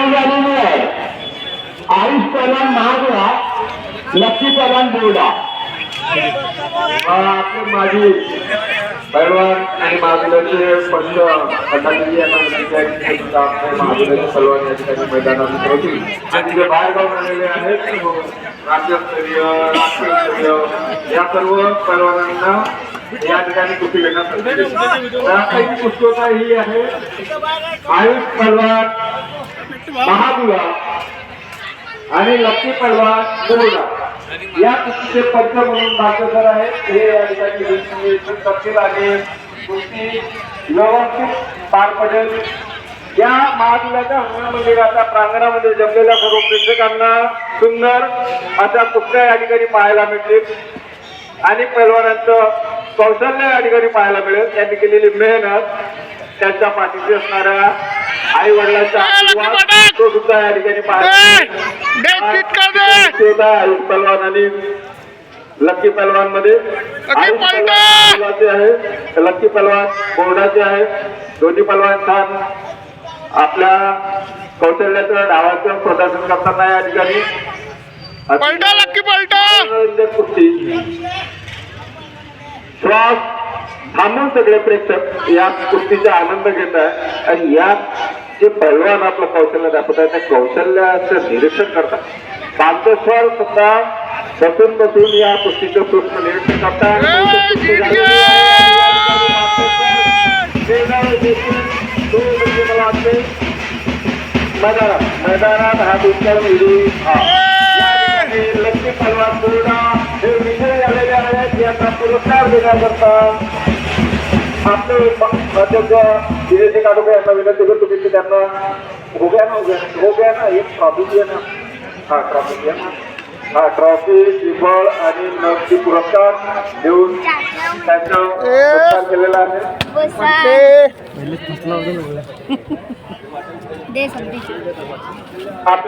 झालेली आहे. आयुष पहलवान महागुडा, लक्की पहलवान बोर्डा. आपले माजी पहलवान आणि महागुड्याचे पंच अटाकी यांना महागुड्याचे पहलवान या ठिकाणी मैदानात होती आणि जे बाहेर गाव आलेले आहेत राज्यस्तरीय राष्ट्रीय या सर्व पहलवानांना या ठिकाणी कुस्ती घेण्यात पुस्तका ही आहे. आयुष पहलवान महागुडा आणि लक्की पहलवान बोर्डा या कुस्तीचे पंच म्हणून मार्गदर्शक आहेत. हे या ठिकाणी करतील आणि कुस्ती व्यवस्थित पार पडेल. या महागुड्याच्या हनुमान मंदिराच्या प्रांगणामध्ये जमलेल्या सर्व प्रेक्षकांना सुंदर अशा कुस्त्या या ठिकाणी पाहायला मिळतील आणि पैलवानांचं कौशल्य या ठिकाणी पाहायला मिळेल. त्यांनी केलेली मेहनत, त्यांच्या पाठीशी असणाऱ्या आई वडिलांचा आशीर्वाद तो सुद्धा या ठिकाणी पाहायला आयुष पहलवान आणि लक्की पहलवान मध्ये आहे, लक्की पहलवान बोर्डाचे आहे. दोन्ही पहलवान छान आपल्या कौशल्याचं डावाचं प्रदर्शन करताना या ठिकाणी कुस्ती श्वास थांबून सगळे प्रेक्षक या कुस्तीचा आनंद घेत आहे आणि या जे पहलवान आपलं कौशल्य दाखवत आहे त्या कौशल्याचं निरीक्षण करतात. पांचेश्वर सुद्धा बसून बसून या कुस्तीचं सूक्ष्म निरीक्षण करतात. मला वाटते मैदानात हा दुसरा लक्की पहलवान बोर्डा हे विजय झालेले आहेत. यांना पुरस्कार देण्याकरता आपले अध्यक्ष विजय काढोबे यांना विनंती करतो की त्यांना होग्या ना एक ट्रॉफी घ्या ना. हा ट्रॉफी घ्या ना. हा ट्रॉफी श्रीफळ आणि नगदी पुरस्कार देऊन त्यांचा सत्कार केलेला आहे. आपल्या